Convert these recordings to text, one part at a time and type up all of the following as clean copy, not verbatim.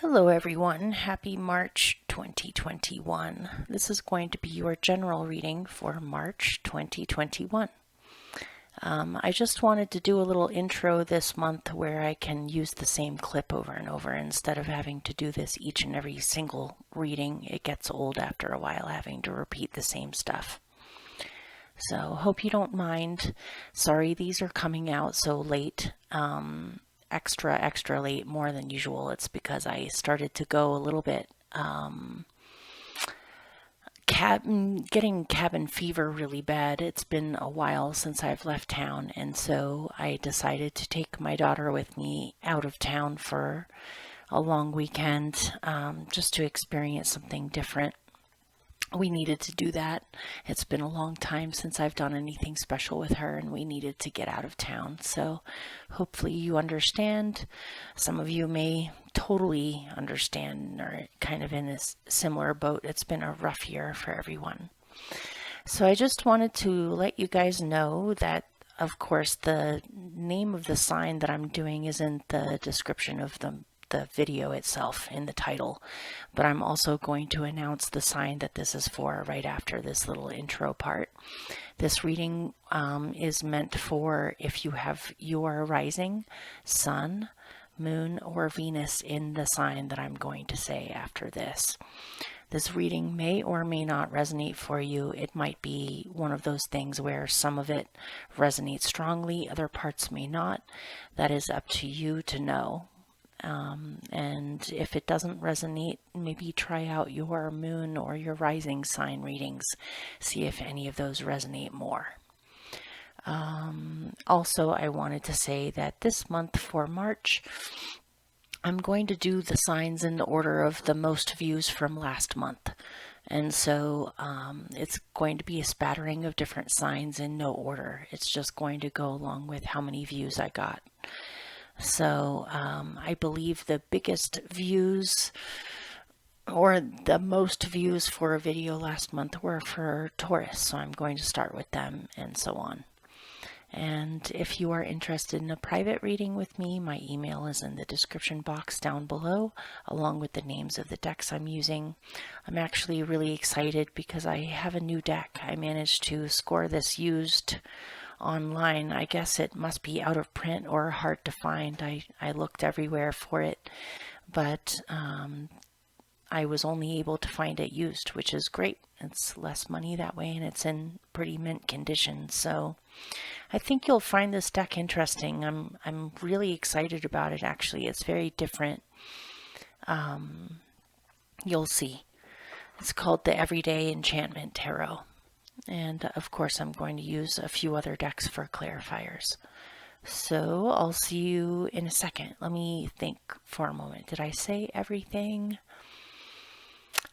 Hello everyone, happy March 2021. This is going to be your general reading for March 2021. I just wanted to do a little intro this month where I can use the same clip over and over instead of having to do this each and every single reading. It gets old after a while having to repeat the same stuff. So hope you don't mind. Sorry these are coming out so late. Extra late, more than usual. It's because I started to go a little bit getting cabin fever really bad. It's been a while since I've left town, and so I decided to take my daughter with me out of town for a long weekend, just to experience something different. We needed to do that. It's been a long time since I've done anything special with her, and we needed to get out of town. So hopefully you understand. Some of you may totally understand or kind of in a similar boat. It's been a rough year for everyone. So I just wanted to let you guys know that, of course, the name of the sign that I'm doing is in the description of the video itself in the title, but I'm also going to announce the sign that this is for right after this little intro part. This reading is meant for if you have your rising, sun, moon, or Venus in the sign that I'm going to say after this. This reading may or may not resonate for you. It might be one of those things where some of it resonates strongly, other parts may not. That is up to you to know. And if it doesn't resonate, maybe try out your moon or your rising sign readings. See if any of those resonate more. Also, I wanted to say that this month for March, I'm going to do the signs in the order of the most views from last month. And so it's going to be a spattering of different signs in no order. It's just going to go along with how many views I got. So I believe the biggest views or the most views for a video last month were for Taurus. So I'm going to start with them and so on. And if you are interested in a private reading with me, my email is in the description box down below, along with the names of the decks I'm using. I'm actually really excited because I have a new deck. I managed to score this used online. I guess it must be out of print or hard to find. I looked everywhere for it, but I was only able to find it used, which is great. It's less money that way, and it's in pretty mint condition. So I think you'll find this deck interesting. I'm really excited about it, actually. It's very different. You'll see. It's called the Everyday Enchantment Tarot. And of course, I'm going to use a few other decks for clarifiers. So I'll see you in a second. Let me think for a moment. Did I say everything?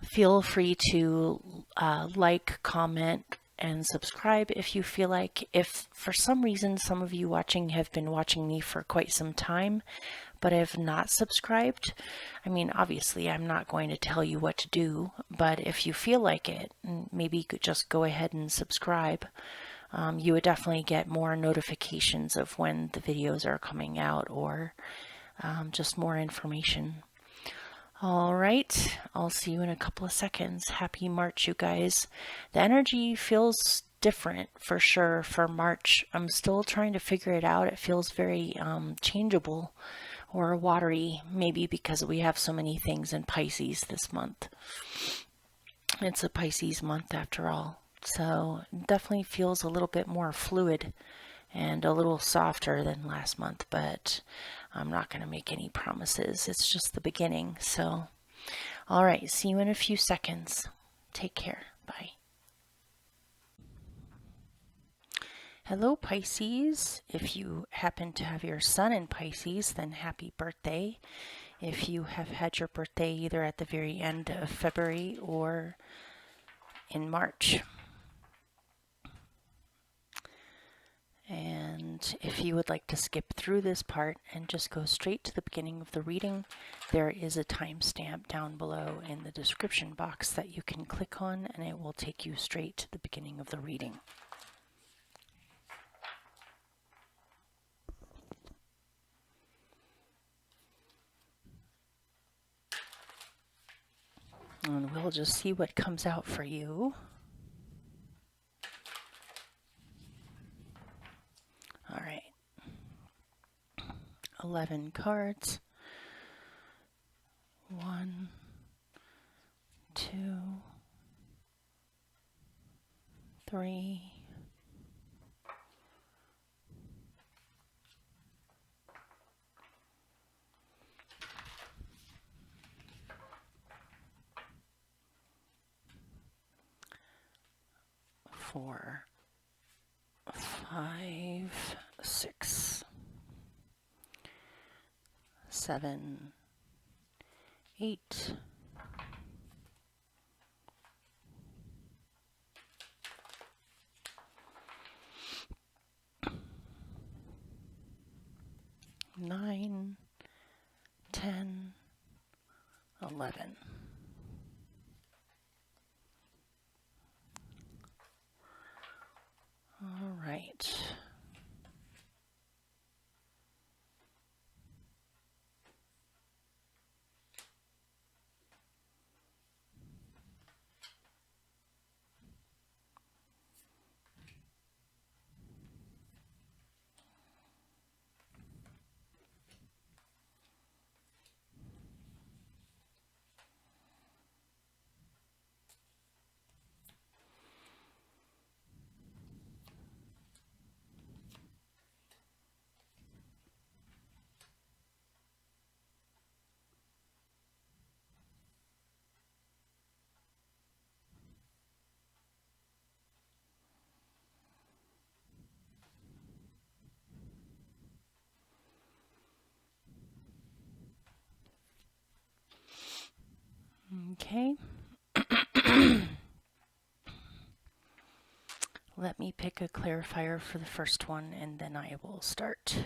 Feel free to like, comment, and subscribe if you feel like. If for some reason some of you watching have been watching me for quite some time but have not subscribed, I mean, obviously I'm not going to tell you what to do, but if you feel like it, maybe you could just go ahead and subscribe. You would definitely get more notifications of when the videos are coming out, or just more information. All right, I'll see you in a couple of seconds. Happy March, you guys. The energy feels different for sure for March. I'm still trying to figure it out. It feels very changeable or watery, maybe because we have so many things in Pisces this month. It's a Pisces month after all. So it definitely feels a little bit more fluid and a little softer than last month, but I'm not going to make any promises. It's just the beginning. So, all right, see you in a few seconds. Take care. Bye. Hello, Pisces. If you happen to have your sun in Pisces, then happy birthday. If you have had your birthday either at the very end of February or in March. And if you would like to skip through this part and just go straight to the beginning of the reading, there is a timestamp down below in the description box that you can click on, and it will take you straight to the beginning of the reading. And we'll just see what comes out for you. All right. 11 cards. 1, 2, 3, 4, 5, 6, 7, 8, 9, 10, 11. All right. Okay. Let me pick a clarifier for the first one, and then I will start.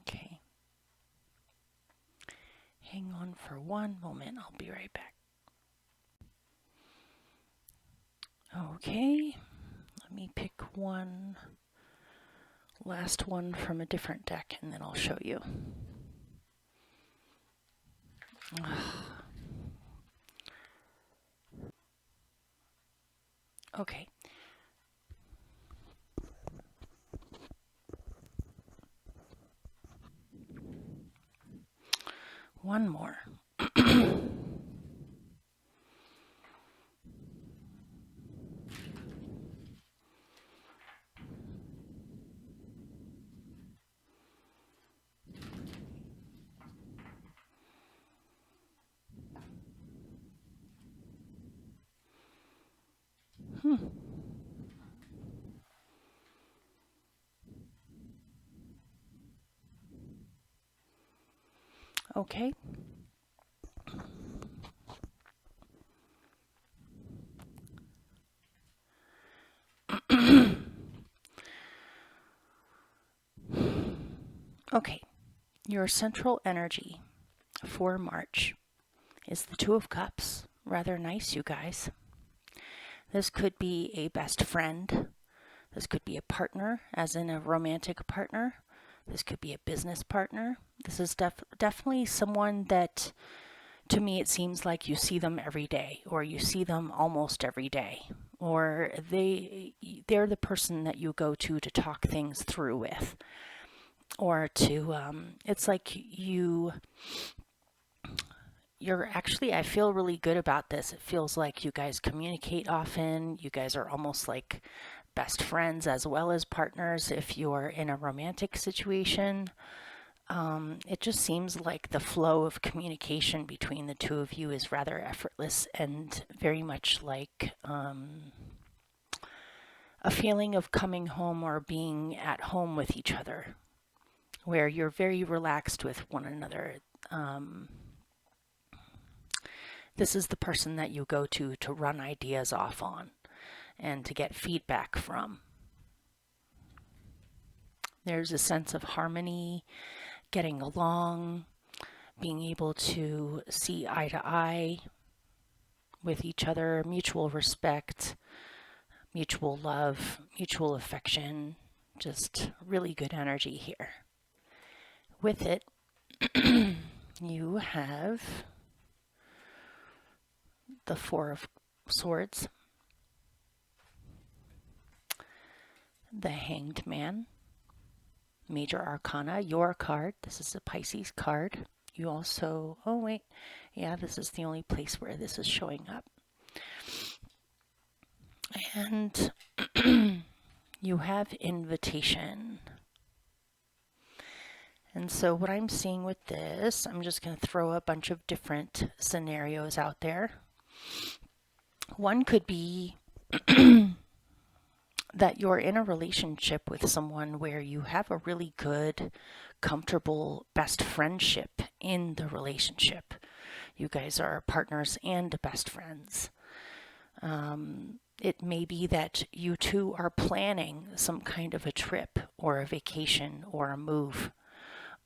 Okay. Hang on for one moment. I'll be right back. Okay. Let me pick one last one from a different deck, and then I'll show you. Okay. One more. Okay. Okay. Your central energy for March is the Two of Cups. Rather nice, you guys. This could be a best friend. This could be a partner, as in a romantic partner. This could be a business partner. This is definitely someone that, to me, it seems like you see them every day, or you see them almost every day, or they're the person that you go to talk things through with, or to it's like you're actually, I feel really good about this. It feels like you guys communicate often. You guys are almost like best friends as well as partners if you're in a romantic situation. It just seems like the flow of communication between the two of you is rather effortless and very much like a feeling of coming home or being at home with each other, where you're very relaxed with one another. This is the person that you go to run ideas off on. and to get feedback from. There's a sense of harmony, getting along, being able to see eye to eye with each other, mutual respect, mutual love, mutual affection, just really good energy here. With it, you have the Four of Swords, the Hanged Man, Major Arcana, your card. This is a Pisces card. You also, oh wait, yeah, this is the only place where this is showing up. And you have Invitation. And so what I'm seeing with this, I'm just going to throw a bunch of different scenarios out there. One could be that you're in a relationship with someone where you have a really good, comfortable best friendship in the relationship. You guys are partners and best friends. It may be that you two are planning some kind of a trip or a vacation or a move,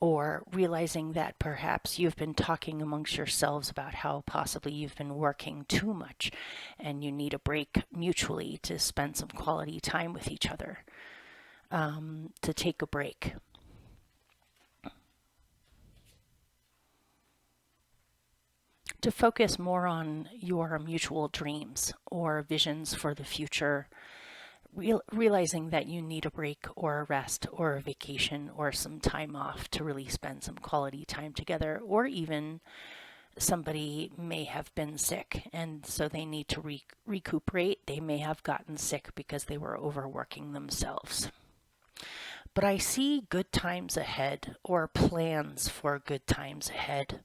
or realizing that perhaps you've been talking amongst yourselves about how possibly you've been working too much and you need a break mutually to spend some quality time with each other, to take a break. To focus more on your mutual dreams or visions for the future, realizing that you need a break or a rest or a vacation or some time off to really spend some quality time together, or even somebody may have been sick and so they need to recuperate. They may have gotten sick because they were overworking themselves. But I see good times ahead or plans for good times ahead.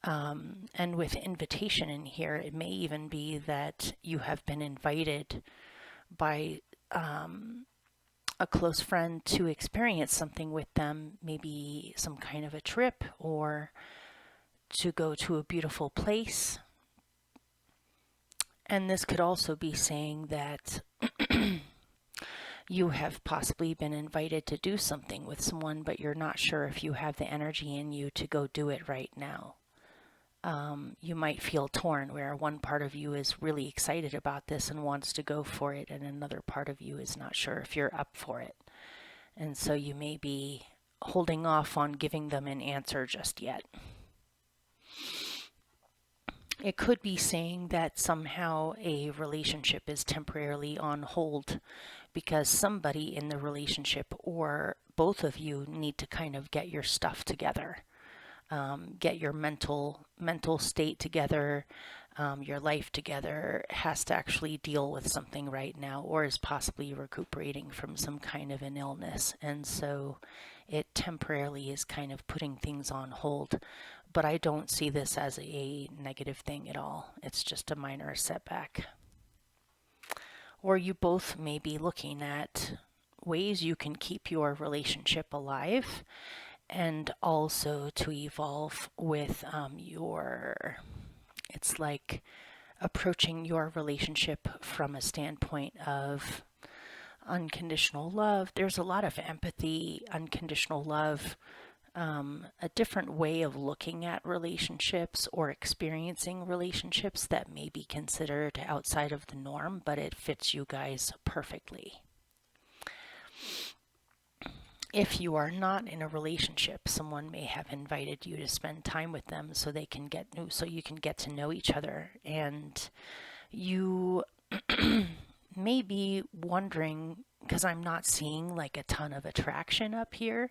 And with invitation in here, it may even be that you have been invited by a close friend to experience something with them, maybe some kind of a trip or to go to a beautiful place. And this could also be saying that you have possibly been invited to do something with someone, but you're not sure if you have the energy in you to go do it right now. You might feel torn where one part of you is really excited about this and wants to go for it, and another part of you is not sure if you're up for it. And so you may be holding off on giving them an answer just yet. It could be saying that somehow a relationship is temporarily on hold because somebody in the relationship or both of you need to kind of get your stuff together. Get your mental state together, your life together, has to actually deal with something right now, or is possibly recuperating from some kind of an illness. And so it temporarily is kind of putting things on hold. But I don't see this as a negative thing at all. It's just a minor setback. Or you both may be looking at ways you can keep your relationship alive and also to evolve with it's like approaching your relationship from a standpoint of unconditional love. There's a lot of empathy, unconditional love, a different way of looking at relationships or experiencing relationships that may be considered outside of the norm, but it fits you guys perfectly. If you are not in a relationship, someone may have invited you to spend time with them so you can get to know each other. And you may be wondering, because I'm not seeing like a ton of attraction up here,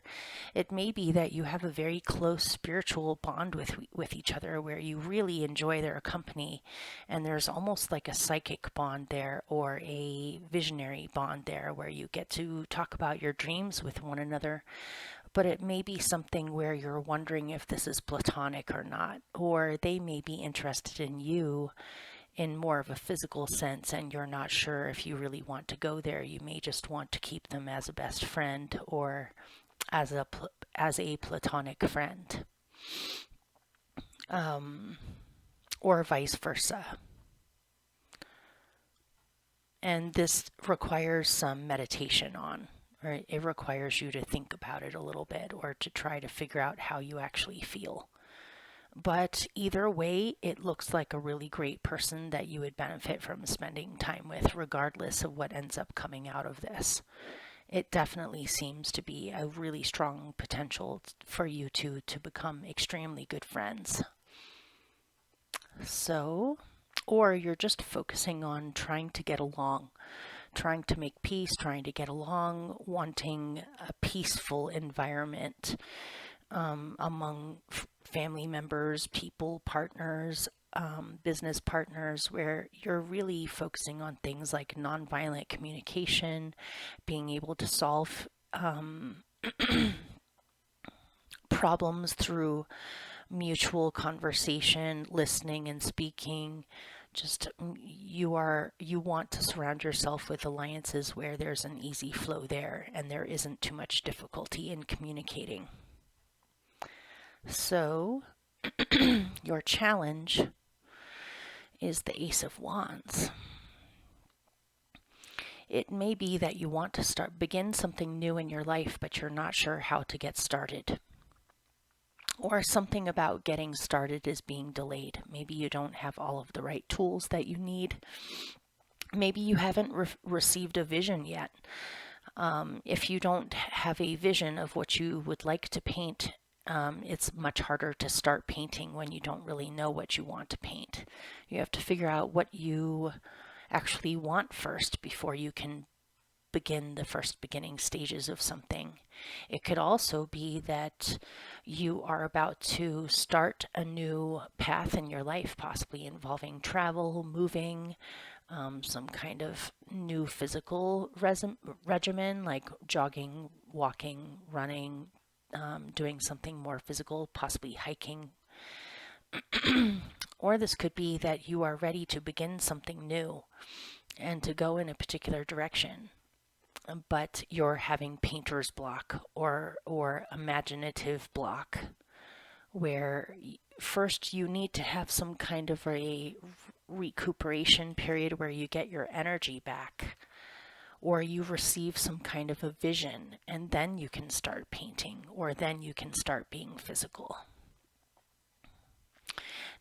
it may be that you have a very close spiritual bond with each other where you really enjoy their company, and there's almost like a psychic bond there or a visionary bond there where you get to talk about your dreams with one another. But it may be something where you're wondering if this is platonic or not, or they may be interested in you in more of a physical sense and you're not sure if you really want to go there. You may just want to keep them as a best friend or as a platonic friend, or vice versa. And this requires some meditation on, or it requires you to think about it a little bit or to try to figure out how you actually feel. But either way, it looks like a really great person that you would benefit from spending time with, regardless of what ends up coming out of this. It definitely seems to be a really strong potential for you two to become extremely good friends. So, or you're just focusing on trying to get along, trying to make peace, trying to get along, wanting a peaceful environment among family members, people, partners, business partners, where you're really focusing on things like nonviolent communication, being able to solve problems through mutual conversation, listening and speaking. Just you want to surround yourself with alliances where there's an easy flow there and there isn't too much difficulty in communicating. So your challenge is the Ace of Wands. It may be that you want to begin something new in your life, but you're not sure how to get started. Or something about getting started is being delayed. Maybe you don't have all of the right tools that you need. Maybe you haven't received a vision yet. If you don't have a vision of what you would like to paint, it's much harder to start painting when you don't really know what you want to paint. You have to figure out what you actually want first before you can begin the first beginning stages of something. It could also be that you are about to start a new path in your life, possibly involving travel, moving, some kind of new physical regimen like jogging, walking, running, doing something more physical, possibly hiking. Or this could be that you are ready to begin something new and to go in a particular direction, but you're having painter's block or imaginative block, where first you need to have some kind of a recuperation period where you get your energy back, or you receive some kind of a vision, and then you can start painting, or then you can start being physical.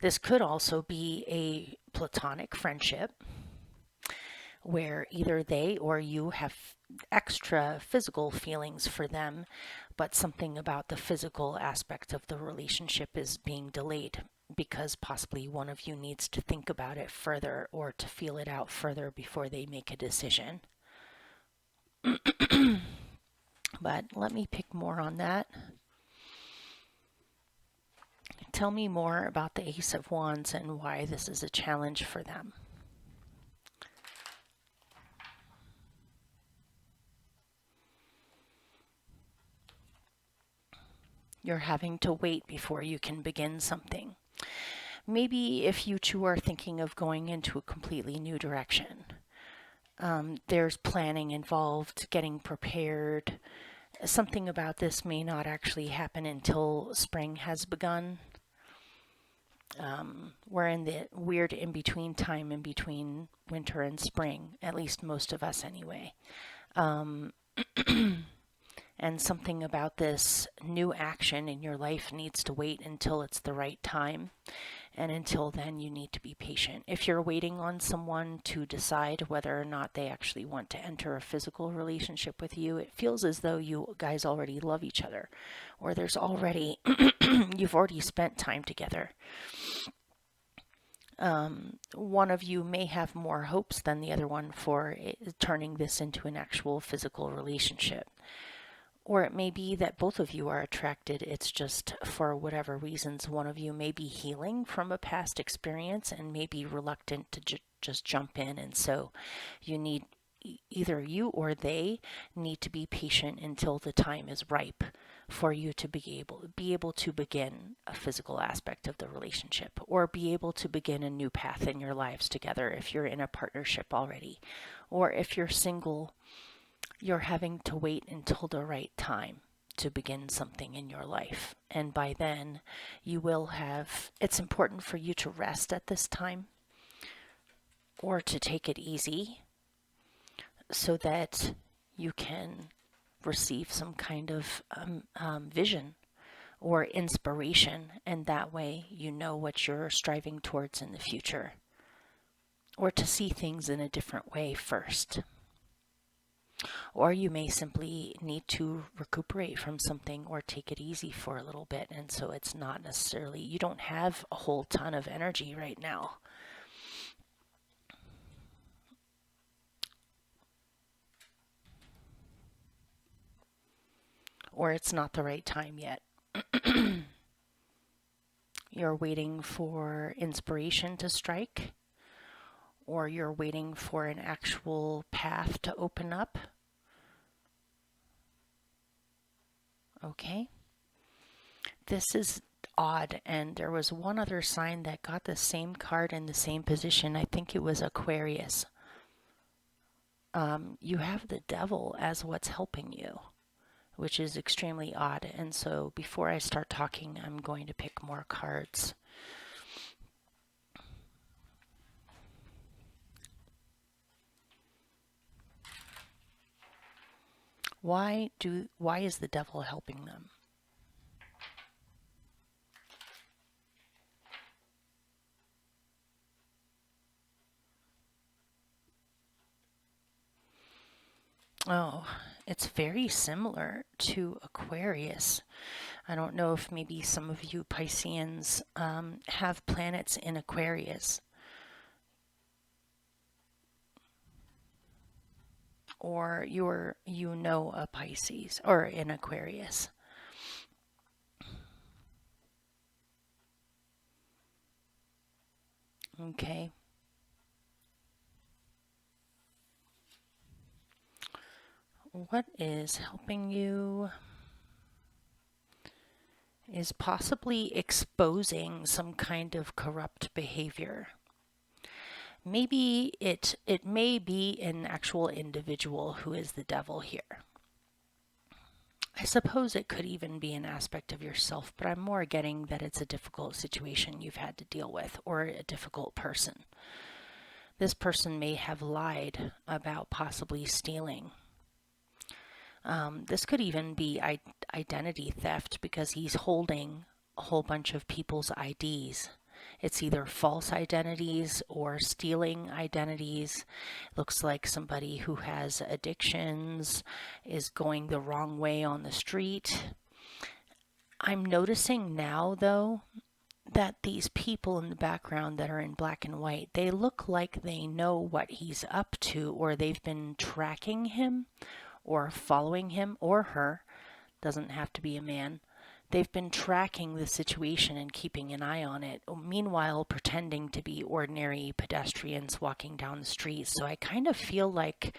This could also be a platonic friendship where either they or you have extra physical feelings for them, but something about the physical aspect of the relationship is being delayed because possibly one of you needs to think about it further or to feel it out further before they make a decision. But let me pick more on that. Tell me more about the Ace of Wands and why this is a challenge for them. You're having to wait before you can begin something. Maybe if you two are thinking of going into a completely new direction, there's planning involved, getting prepared. Something about this may not actually happen until spring has begun. We're in the weird in-between time in between winter and spring, at least most of us anyway. And something about this new action in your life needs to wait until it's the right time. And until then, you need to be patient. If you're waiting on someone to decide whether or not they actually want to enter a physical relationship with you, it feels as though you guys already love each other, or there's already, you've already spent time together. One of you may have more hopes than the other one for turning this into an actual physical relationship. Or it may be that both of you are attracted. It's just for whatever reasons, one of you may be healing from a past experience and may be reluctant to just jump in. And so you need, either you or they need to be patient until the time is ripe for you to be able to begin a physical aspect of the relationship, or be able to begin a new path in your lives together if you're in a partnership already. Or if you're single, you're having to wait until the right time to begin something in your life. And by then, you will have, it's important for you to rest at this time or to take it easy. so that you can receive some kind of vision or inspiration, and that way you know what you're striving towards in the future, or to see things in a different way first. Or you may simply need to recuperate from something or take it easy for a little bit, and so it's not necessarily, you don't have a whole ton of energy right now. Or it's not the right time yet. You're waiting for inspiration to strike, or you're waiting for an actual path to open up. Okay. This is odd, and there was one other sign that got the same card in the same position. I think it was Aquarius. You have the devil as what's helping you, which is extremely odd. And so before I start talking, I'm going to pick more cards. Why is the devil helping them? Oh, it's very similar to Aquarius. I don't know if maybe some of you Pisceans have planets in Aquarius, or you know a Pisces or an Aquarius. Okay. What is helping you is possibly exposing some kind of corrupt behavior. Maybe it may be an actual individual who is the devil here. I suppose it could even be an aspect of yourself, but I'm more getting that it's a difficult situation you've had to deal with, or a difficult person. This person may have lied about possibly stealing. This could even be identity theft, because he's holding a whole bunch of people's IDs. It's either false identities or stealing identities. Looks like somebody who has addictions is going the wrong way on the street. I'm noticing now, though, that these people in the background that are in black and white, they look like they know what he's up to, or they've been tracking him or following him or her. Doesn't have to be a man. They've been tracking the situation and keeping an eye on it, meanwhile pretending to be ordinary pedestrians walking down the street. So I kind of feel like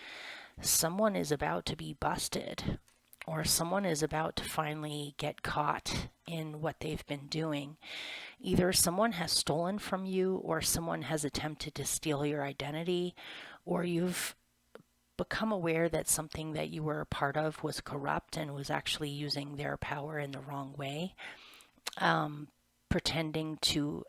someone is about to be busted, or someone is about to finally get caught in what they've been doing. Either someone has stolen from you, or someone has attempted to steal your identity, or you've become aware that something that you were a part of was corrupt and was actually using their power in the wrong way, pretending to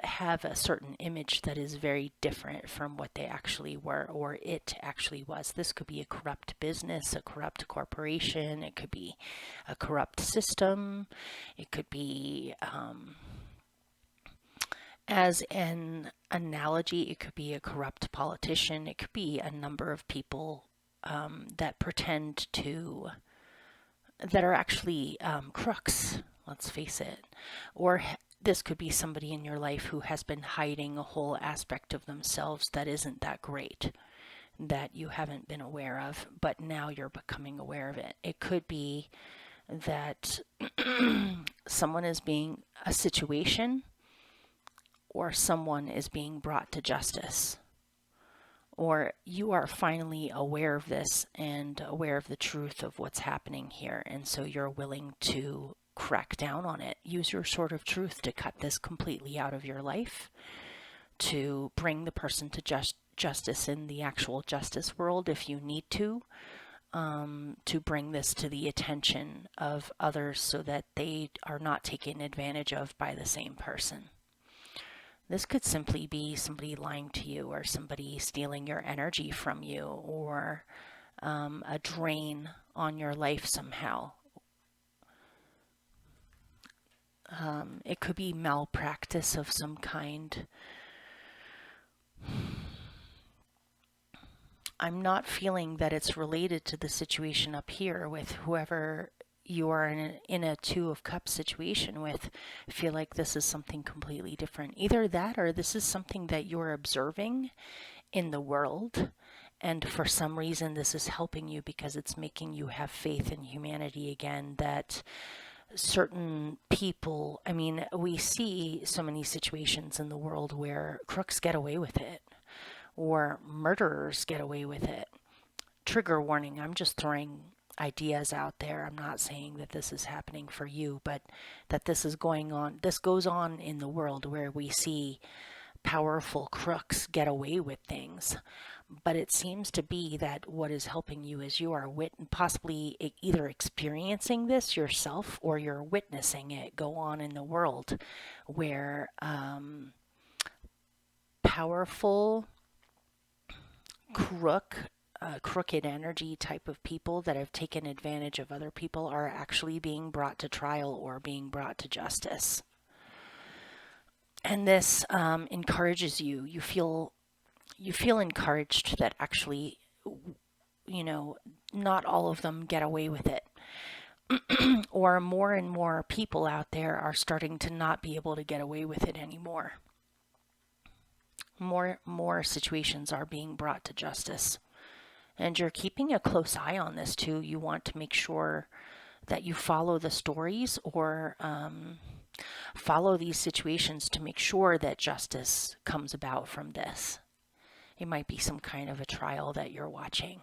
have a certain image that is very different from what they actually were, or it actually was. This could be a corrupt business, a corrupt corporation, it could be a corrupt system, it could be, as an analogy, it could be a corrupt politician, it could be a number of people that pretend to, that are actually crooks, let's face it. Or this could be somebody in your life who has been hiding a whole aspect of themselves that isn't that great, that you haven't been aware of, but now you're becoming aware of it. It could be that someone is being, a situation or someone is being brought to justice, or you are finally aware of this and aware of the truth of what's happening here, and so you're willing to crack down on it. Use your sword of truth to cut this completely out of your life, to bring the person to justice in the actual justice world if you need to bring this to the attention of others so that they are not taken advantage of by the same person. This could simply be somebody lying to you, or somebody stealing your energy from you, or a drain on your life somehow. It could be malpractice of some kind. I'm not feeling that it's related to the situation up here with whoever you are in a Two of Cups situation with. I feel like this is something completely different. Either that, or this is something that you're observing in the world, and for some reason this is helping you because it's making you have faith in humanity again, that certain people, I mean, we see so many situations in the world where crooks get away with it, or murderers get away with it. Trigger warning, I'm just throwing ideas out there. I'm not saying that this is happening for you, but that this is going on. This goes on in the world where we see powerful crooks get away with things. But it seems to be that what is helping you is you are possibly either experiencing this yourself, or you're witnessing it go on in the world where powerful crooked energy type of people that have taken advantage of other people are actually being brought to trial or being brought to justice. And this encourages you. You feel encouraged that actually, not all of them get away with it. Or more and more people out there are starting to not be able to get away with it anymore. More situations are being brought to justice. And you're keeping a close eye on this too. You want to make sure that you follow the stories, or follow these situations to make sure that justice comes about from this. It might be some kind of a trial that you're watching.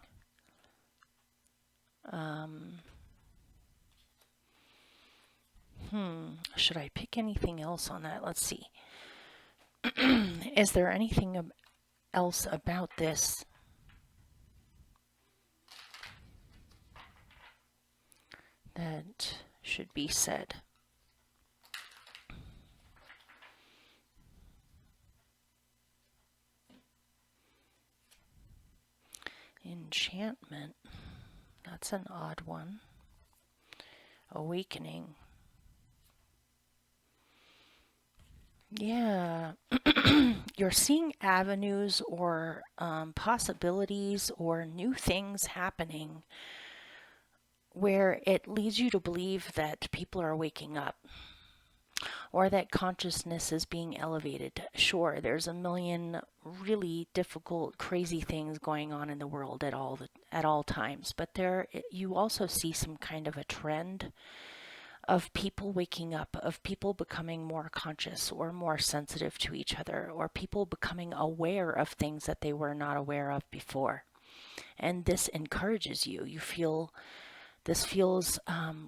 Should I pick anything else on that? Let's see. Is there anything else about this that should be said? Enchantment. That's an odd one. Awakening. Yeah. You're seeing avenues, or possibilities, or new things happening where it leads you to believe that people are waking up, or that consciousness is being elevated. Sure, there's a million really difficult, crazy things going on in the world at all times, but you also see some kind of a trend of people waking up, of people becoming more conscious or more sensitive to each other, or people becoming aware of things that they were not aware of before. And this encourages you. This feels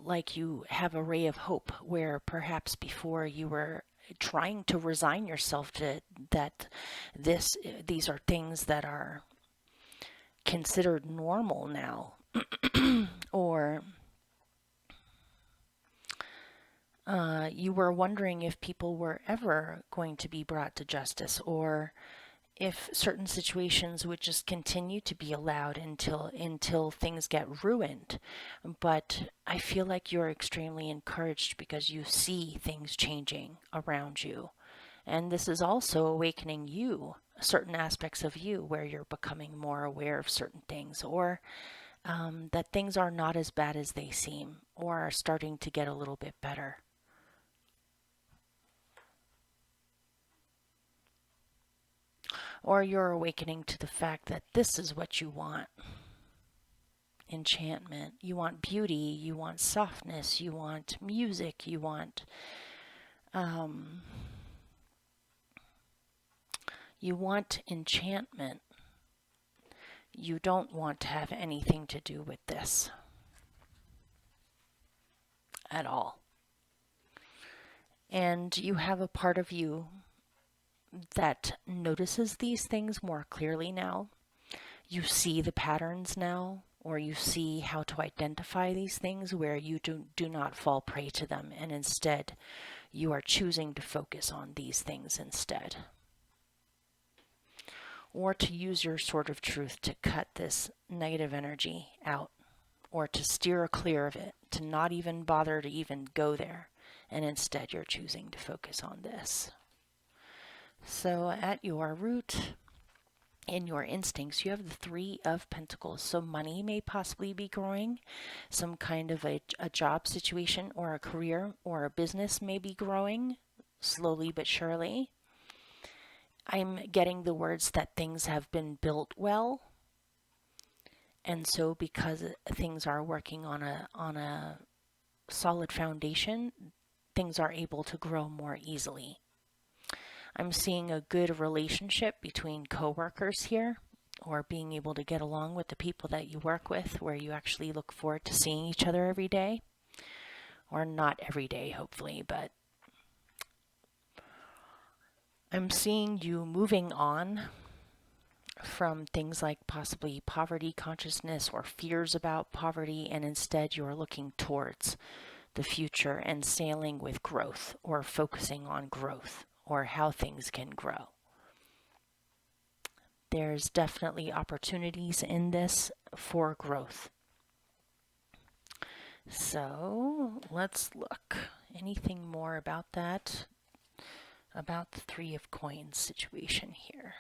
like you have a ray of hope, where perhaps before you were trying to resign yourself to that these are things that are considered normal now, or you were wondering if people were ever going to be brought to justice, or if certain situations would just continue to be allowed until things get ruined. But I feel like you're extremely encouraged because you see things changing around you. And this is also awakening you, certain aspects of you, where you're becoming more aware of certain things, or that things are not as bad as they seem, or are starting to get a little bit better. Or you're awakening to the fact that this is what you want. Enchantment. You want beauty, you want softness, you want music, you want enchantment. You don't want to have anything to do with this at all. And you have a part of you that notices these things more clearly now. You see the patterns now, or you see how to identify these things, where you do not fall prey to them, and instead you are choosing to focus on these things instead. Or to use your sword of truth to cut this negative energy out, or to steer clear of it, to not even bother to even go there, and instead you're choosing to focus on this. So at your root, in your instincts, you have the Three of Pentacles. So money may possibly be growing, some kind of a job situation or a career or a business may be growing slowly but surely. I'm getting the words that things have been built well, and so because things are working on a solid foundation, things are able to grow more easily. I'm seeing a good relationship between coworkers here, or being able to get along with the people that you work with, where you actually look forward to seeing each other every day, or not every day hopefully, but I'm seeing you moving on from things like possibly poverty consciousness or fears about poverty, and instead you're looking towards the future and sailing with growth, or focusing on growth or how things can grow. There's definitely opportunities in this for growth. So let's look. Anything more about that? About the Three of Coins situation here.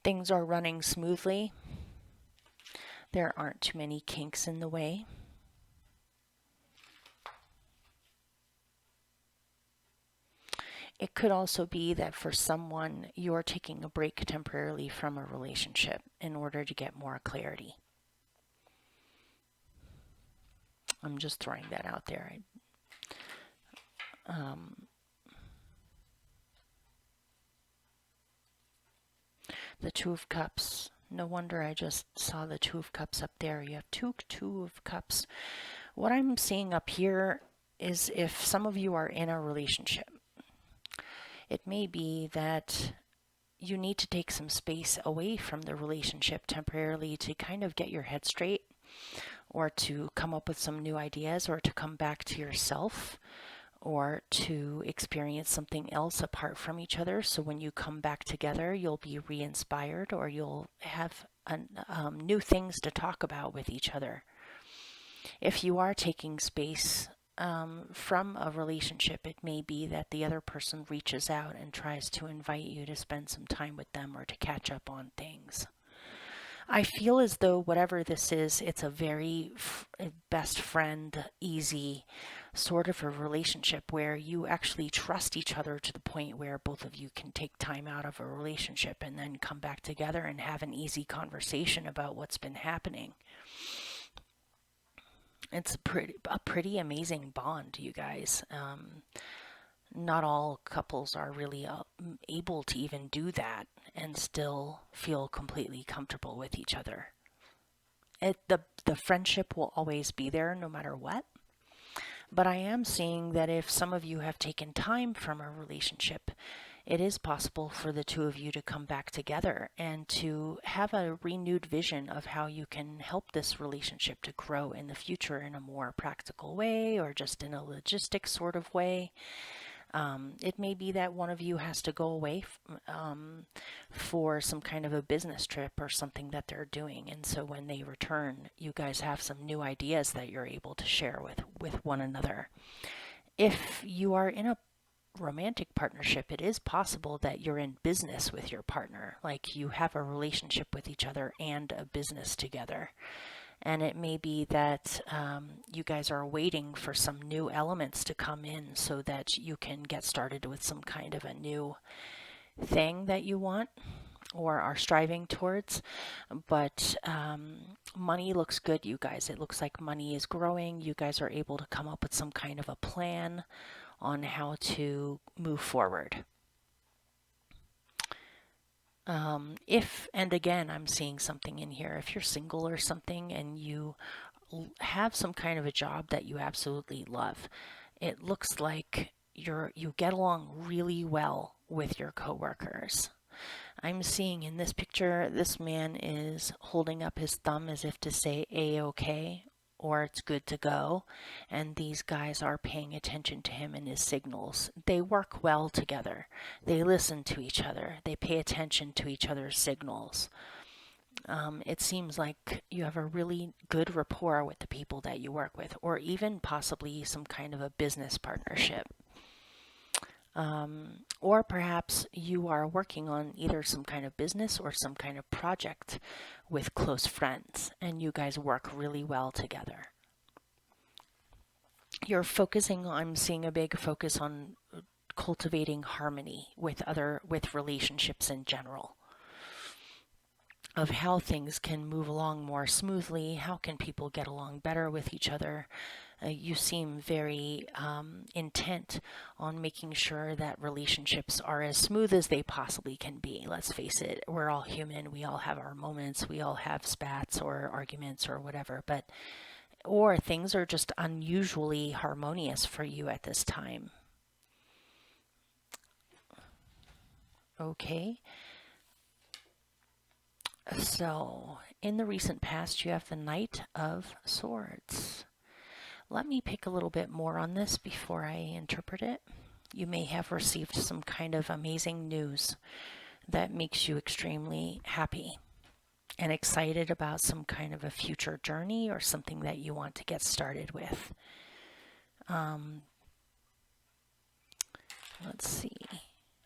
Things are running smoothly. There aren't too many kinks in the way. It could also be that for someone, you're taking a break temporarily from a relationship in order to get more clarity. I'm just throwing that out there. The Two of Cups. No wonder I just saw the Two of Cups up there. You have two of Cups. What I'm seeing up here is if some of you are in a relationship, it may be that you need to take some space away from the relationship temporarily to kind of get your head straight, or to come up with some new ideas, or to come back to yourself, or to experience something else apart from each other. So when you come back together, you'll be re-inspired, or you'll have new things to talk about with each other. If you are taking space from a relationship, it may be that the other person reaches out and tries to invite you to spend some time with them, or to catch up on things. I feel as though whatever this is, it's a very best friend, easy sort of a relationship where you actually trust each other to the point where both of you can take time out of a relationship and then come back together and have an easy conversation about what's been happening. It's a pretty amazing bond, you guys. Not all couples are really able to even do that and still feel completely comfortable with each other. The friendship will always be there no matter what. But I am seeing that if some of you have taken time from a relationship, it is possible for the two of you to come back together and to have a renewed vision of how you can help this relationship to grow in the future in a more practical way, or just in a logistic sort of way. It may be that one of you has to go away for some kind of a business trip or something that they're doing. And so when they return, you guys have some new ideas that you're able to share with one another. If you are in a romantic partnership, it is possible that you're in business with your partner, like you have a relationship with each other and a business together. And it may be that you guys are waiting for some new elements to come in so that you can get started with some kind of a new thing that you want or are striving towards. But money looks good, you guys. It looks like money is growing. You guys are able to come up with some kind of a plan on how to move forward. If, and again, I'm seeing something in here, if you're single or something and you have some kind of a job that you absolutely love, it looks like you get along really well with your coworkers. I'm seeing in this picture, this man is holding up his thumb as if to say A-OK, or it's good to go. And these guys are paying attention to him and his signals. They work well together. They listen to each other. They pay attention to each other's signals. It seems like you have a really good rapport with the people that you work with, or even possibly some kind of a business partnership. Or perhaps you are working on either some kind of business or some kind of project with close friends, and you guys work really well together. You're focusing, I'm seeing a big focus on cultivating harmony with relationships in general, of how things can move along more smoothly, how can people get along better with each other. You seem very intent on making sure that relationships are as smooth as they possibly can be. Let's face it, we're all human. We all have our moments. We all have spats or arguments or whatever, or things are just unusually harmonious for you at this time. Okay. So, in the recent past, you have the Knight of Swords. Let me pick a little bit more on this before I interpret it. You may have received some kind of amazing news that makes you extremely happy and excited about some kind of a future journey or something that you want to get started with. Let's see.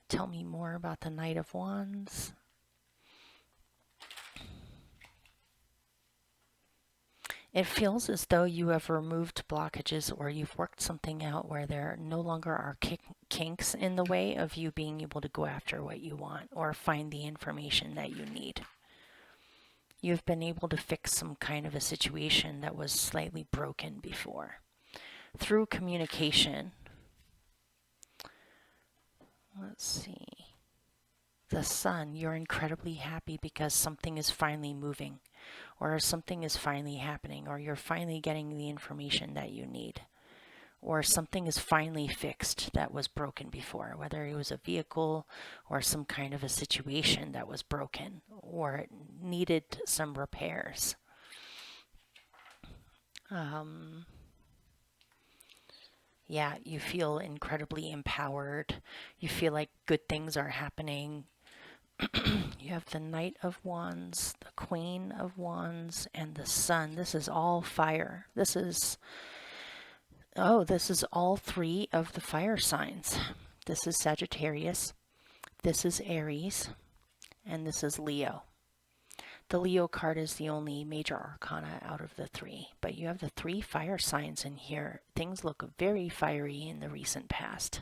Tell me more about the Knight of Wands. It feels as though you have removed blockages, or you've worked something out where there no longer are kinks in the way of you being able to go after what you want or find the information that you need. You've been able to fix some kind of a situation that was slightly broken before. Through communication, let's see. The Sun, you're incredibly happy because something is finally moving, or something is finally happening, or you're finally getting the information that you need, or something is finally fixed that was broken before, whether it was a vehicle or some kind of a situation that was broken or it needed some repairs. Yeah, you feel incredibly empowered. You feel like good things are happening. You have the Knight of Wands, the Queen of Wands, and the Sun. This is all fire. This is all three of the fire signs. This is Sagittarius, this is Aries, and this is Leo. The Leo card is the only major arcana out of the three, but you have the three fire signs in here. Things look very fiery in the recent past.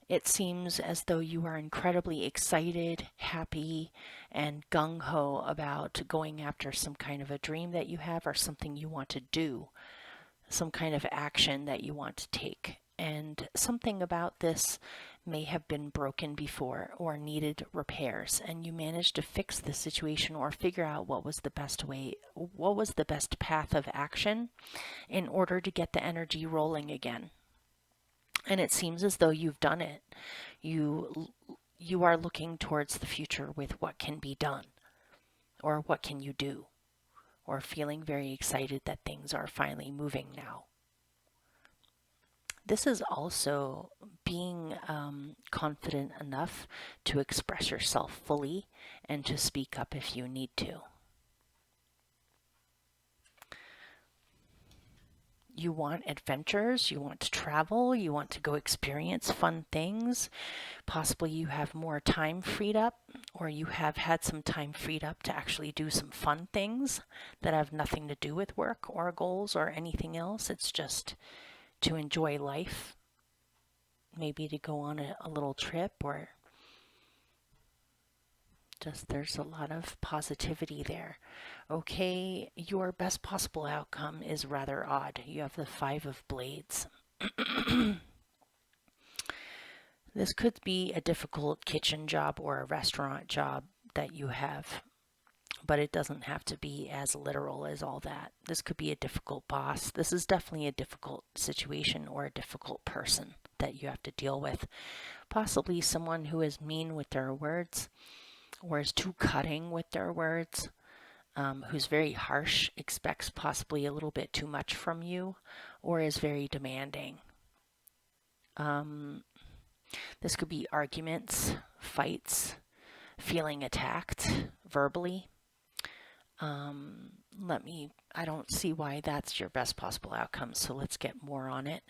It seems as though you are incredibly excited, happy, and gung-ho about going after some kind of a dream that you have or something you want to do, some kind of action that you want to take. And something about this may have been broken before or needed repairs, and you managed to fix the situation or figure out what was the best path of action in order to get the energy rolling again. And it seems as though you've done it. You are looking towards the future with what can be done, or what can you do, or feeling very excited that things are finally moving now. This is also being confident enough to express yourself fully and to speak up if you need to. You want adventures, you want to travel, you want to go experience fun things. Possibly you have more time freed up, or you have had some time freed up to actually do some fun things that have nothing to do with work or goals or anything else. It's just to enjoy life, maybe to go on a little trip, or just there's a lot of positivity there. Okay, your best possible outcome is rather odd. You have the Five of Blades. This could be a difficult kitchen job or a restaurant job that you have, but it doesn't have to be as literal as all that. This could be a difficult boss. This is definitely a difficult situation or a difficult person that you have to deal with. Possibly someone who is mean with their words or is too cutting with their words. who's very harsh, expects possibly a little bit too much from you, or is very demanding. This could be arguments, fights, feeling attacked verbally. I don't see why that's your best possible outcome, so let's get more on it.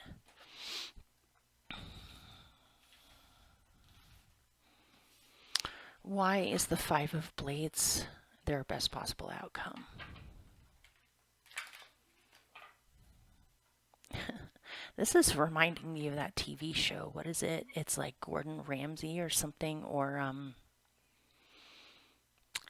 Why is the Five of Blades their best possible outcome? This is reminding me of that TV show. What is it? It's like Gordon Ramsay or something, or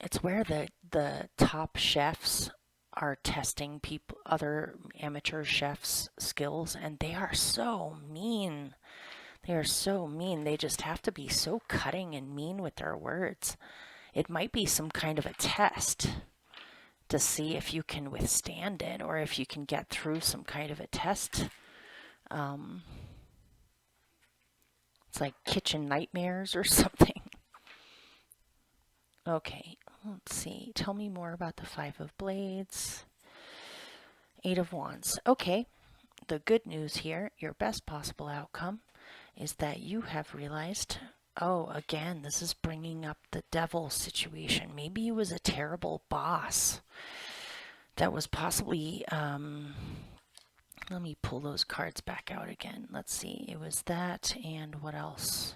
it's where the top chefs are testing other amateur chefs' skills, and they are so mean. They are so mean. They just have to be so cutting and mean with their words. It might be some kind of a test to see if you can withstand it, or if you can get through some kind of a test. It's like kitchen nightmares or something. Okay, let's see. Tell me more about the Five of Blades. Eight of Wands. Okay, the good news here, your best possible outcome, is that you have realized, oh, again, this is bringing up the devil situation. Maybe he was a terrible boss that was possibly, let me pull those cards back out again. Let's see. It was that, and what else?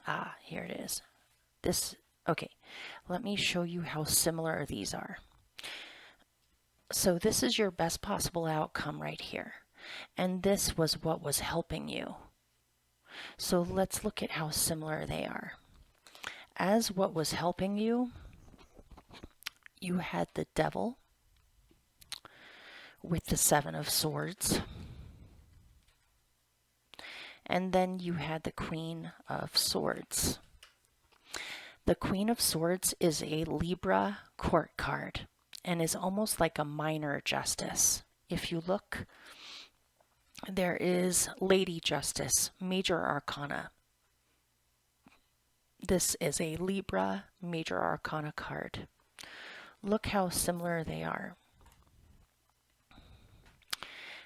Ah, here it is. Okay, let me show you how similar these are. So this is your best possible outcome right here. And this was what was helping you. So let's look at how similar they are. As what was helping you, you had the Devil with the Seven of Swords. And then you had the Queen of Swords. The Queen of Swords is a Libra court card and is almost like a minor justice. If you look, there is Lady Justice, Major Arcana. This is a Libra Major Arcana card. Look how similar they are.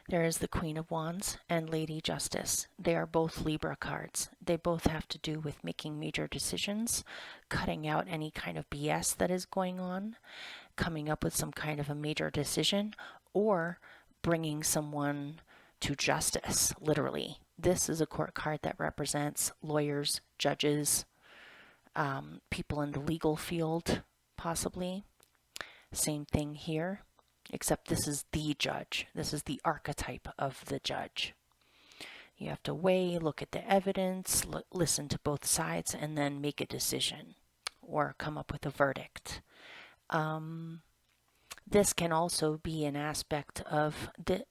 There is the Queen of Wands and Lady Justice. They are both Libra cards. They both have to do with making major decisions, cutting out any kind of BS that is going on, coming up with some kind of a major decision, or bringing someone to justice, literally. This is a court card that represents lawyers, judges, people in the legal field, possibly. Same thing here. Except this is the judge. This is the archetype of the judge. You have to weigh, look at the evidence, listen to both sides, and then make a decision or come up with a verdict. This can also be an aspect of the,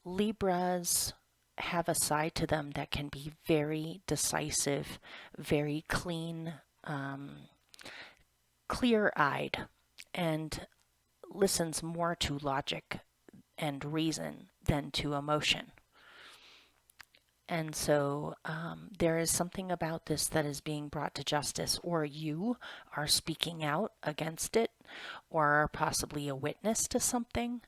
Libras have a side to them that can be very decisive, very clean, clear-eyed, and listens more to logic and reason than to emotion. And so there is something about this that is being brought to justice, or you are speaking out against it, or are possibly a witness to something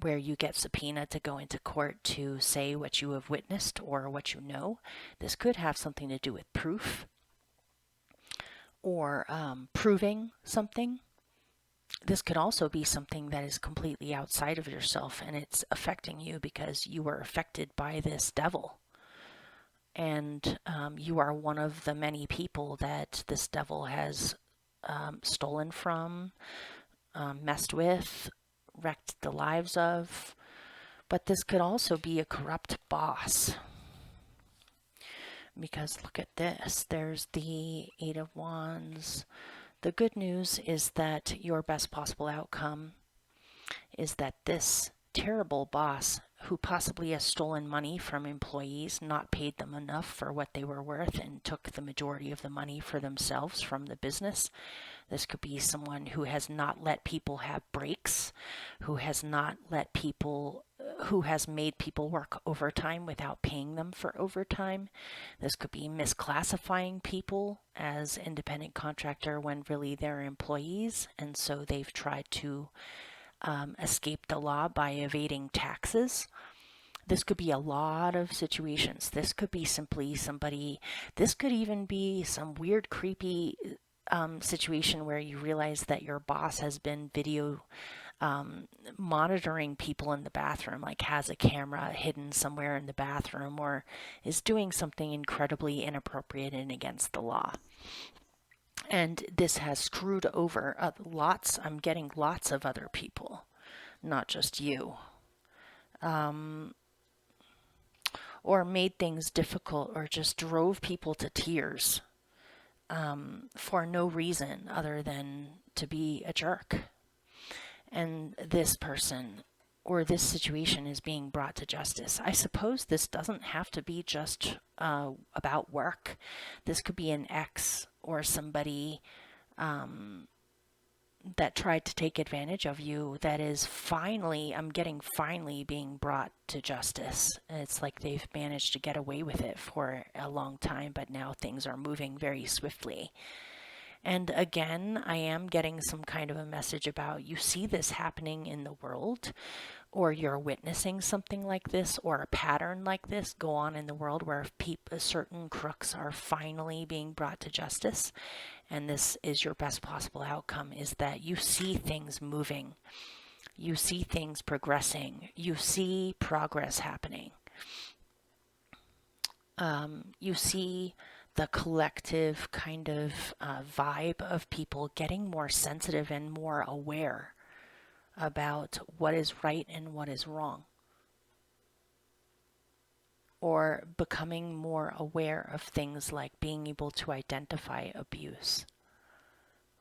where you get subpoenaed to go into court to say what you have witnessed or what you know. This could have something to do with proof or proving something. This could also be something that is completely outside of yourself, and it's affecting you because you were affected by this devil. And you are one of the many people that this devil has stolen from, messed with, wrecked the lives of. But this could also be a corrupt boss. Because look at this. There's the Eight of Wands. The good news is that your best possible outcome is that this terrible boss, who possibly has stolen money from employees, not paid them enough for what they were worth, and took the majority of the money for themselves from the business. This could be someone who has not let people have breaks, who has not let people who has made people work overtime without paying them for overtime. This could be misclassifying people as independent contractor when really they're employees, and so they've tried to escape the law by evading taxes. This could be a lot of situations. This could be simply somebody, this could even be some weird, creepy situation where you realize that your boss has been video monitoring people in the bathroom, like has a camera hidden somewhere in the bathroom, or is doing something incredibly inappropriate and against the law. And this has screwed over I'm getting lots of other people, not just you. Or made things difficult, or just drove people to tears for no reason other than to be a jerk. And this person or this situation is being brought to justice. I suppose this doesn't have to be just about work. This could be an ex or somebody that tried to take advantage of you that is finally being brought to justice. It's like they've managed to get away with it for a long time, but now things are moving very swiftly. And again, I am getting some kind of a message about you see this happening in the world, or you're witnessing something like this, or a pattern like this go on in the world where certain crooks are finally being brought to justice. And this is your best possible outcome, is that you see things moving, you see things progressing, you see progress happening. You see the collective kind of vibe of people getting more sensitive and more aware about what is right and what is wrong, or becoming more aware of things like being able to identify abuse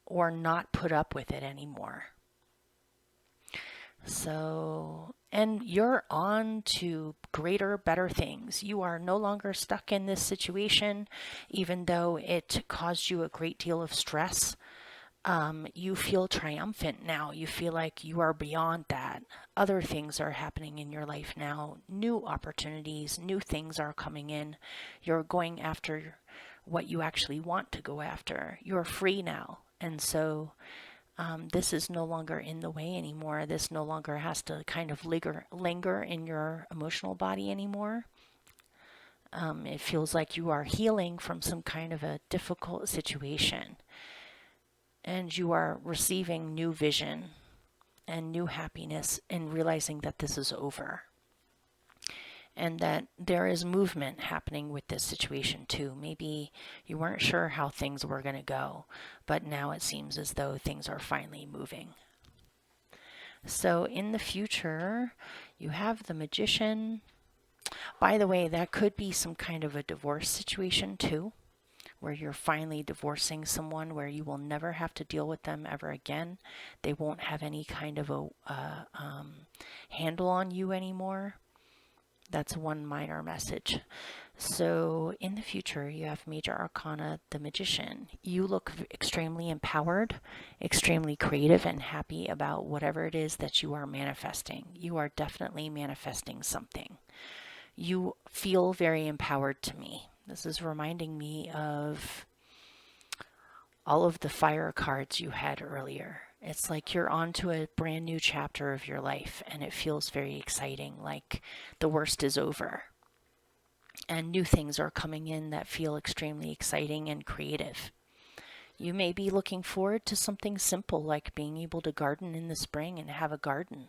or not put up with it anymore. So, and you're on to greater, better things. You are no longer stuck in this situation, even though it caused you a great deal of stress. You feel triumphant now. You feel like you are beyond that. Other things are happening in your life now. New opportunities, new things are coming in. You're going after what you actually want to go after. You're free now. And so this is no longer in the way anymore. This no longer has to kind of linger in your emotional body anymore. It feels like you are healing from some kind of a difficult situation. And you are receiving new vision and new happiness in realizing that this is over. And that there is movement happening with this situation too. Maybe you weren't sure how things were going to go, but now it seems as though things are finally moving. So in the future, you have the Magician. By the way, that could be some kind of a divorce situation too, where you're finally divorcing someone where you will never have to deal with them ever again. They won't have any kind of a handle on you anymore. That's one minor message. So in the future, you have Major Arcana, the Magician. You look extremely empowered, extremely creative, and happy about whatever it is that you are manifesting. You are definitely manifesting something. You feel very empowered to me. This is reminding me of all of the fire cards you had earlier. It's like you're onto a brand new chapter of your life, and it feels very exciting, like the worst is over. And new things are coming in that feel extremely exciting and creative. You may be looking forward to something simple like being able to garden in the spring and have a garden,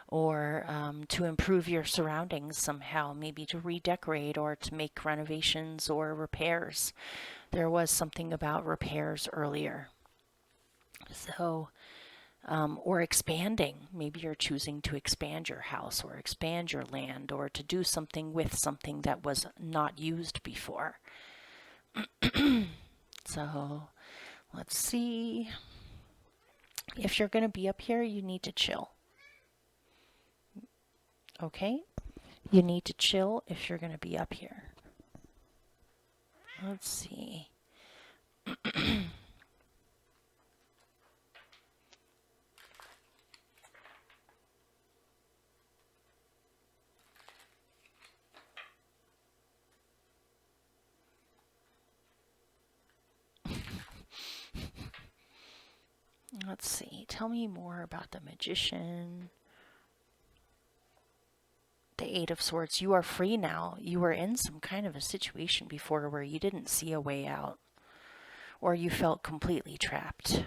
or to improve your surroundings somehow, maybe to redecorate or to make renovations or repairs. There was something about repairs earlier. So, or expanding. Maybe you're choosing to expand your house or expand your land, or to do something with something that was not used before. So let's see. If you're going to be up here, you need to chill. Okay? You need to chill if you're going to be up here. Let's see. Let's see. Tell me more about the Magician. The Eight of Swords. You are free now. You were in some kind of a situation before where you didn't see a way out, or you felt completely trapped.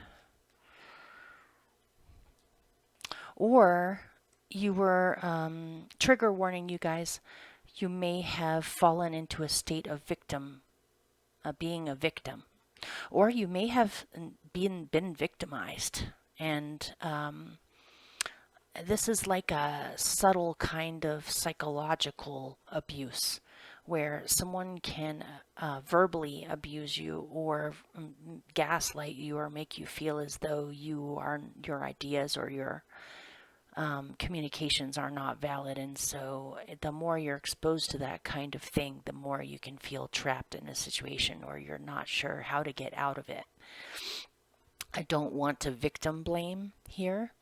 Or you were, trigger warning, you guys, you may have fallen into a state of victim, being a victim. Or you may have been victimized. And this is like a subtle kind of psychological abuse where someone can verbally abuse you or gaslight you or make you feel as though your ideas or your communications are not valid. And so the more you're exposed to that kind of thing, the more you can feel trapped in a situation or you're not sure how to get out of it. I don't want to victim blame here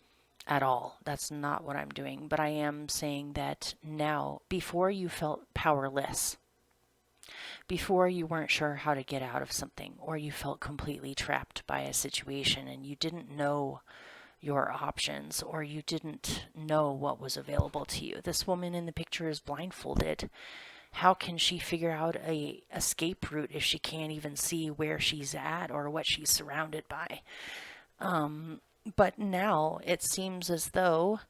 at all. That's not what I'm doing. But I am saying that now, before you felt powerless, before you weren't sure how to get out of something, or you felt completely trapped by a situation and you didn't know your options or you didn't know what was available to you. This woman in the picture is blindfolded. How can she figure out a escape route if she can't even see where she's at or what she's surrounded by? But now it seems as though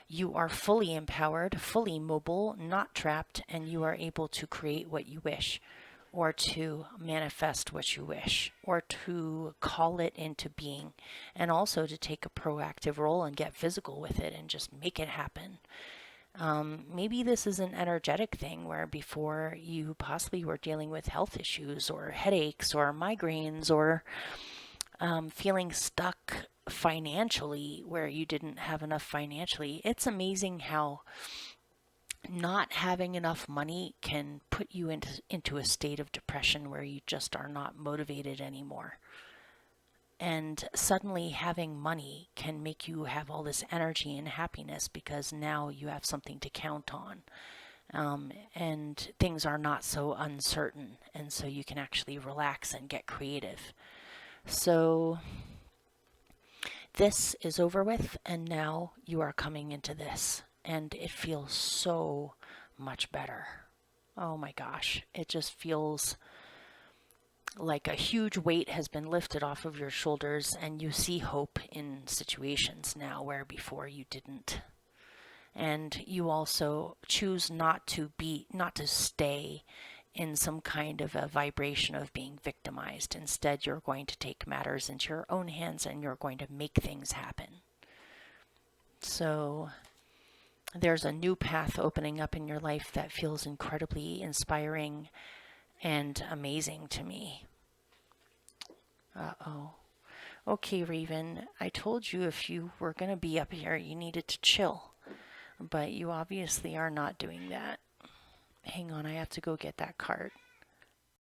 you are fully empowered, fully mobile, not trapped, and you are able to create what you wish, or to manifest what you wish, or to call it into being, and also to take a proactive role and get physical with it and just make it happen. Maybe this is an energetic thing where before you possibly were dealing with health issues or headaches or migraines or feeling stuck financially where you didn't have enough financially. It's amazing how not having enough money can put you into a state of depression where you just are not motivated anymore. And suddenly having money can make you have all this energy and happiness because now you have something to count on. And things are not so uncertain. And so you can actually relax and get creative. So this is over with, and now you are coming into this, and it feels so much better. Oh my gosh, it just feels like a huge weight has been lifted off of your shoulders, and you see hope in situations now where before you didn't. And you also choose not to stay in some kind of a vibration of being victimized. Instead, you're going to take matters into your own hands and you're going to make things happen. So there's a new path opening up in your life that feels incredibly inspiring and amazing to me. Uh-oh. Okay, Raven, I told you if you were going to be up here, you needed to chill. But you obviously are not doing that. Hang on, I have to go get that card.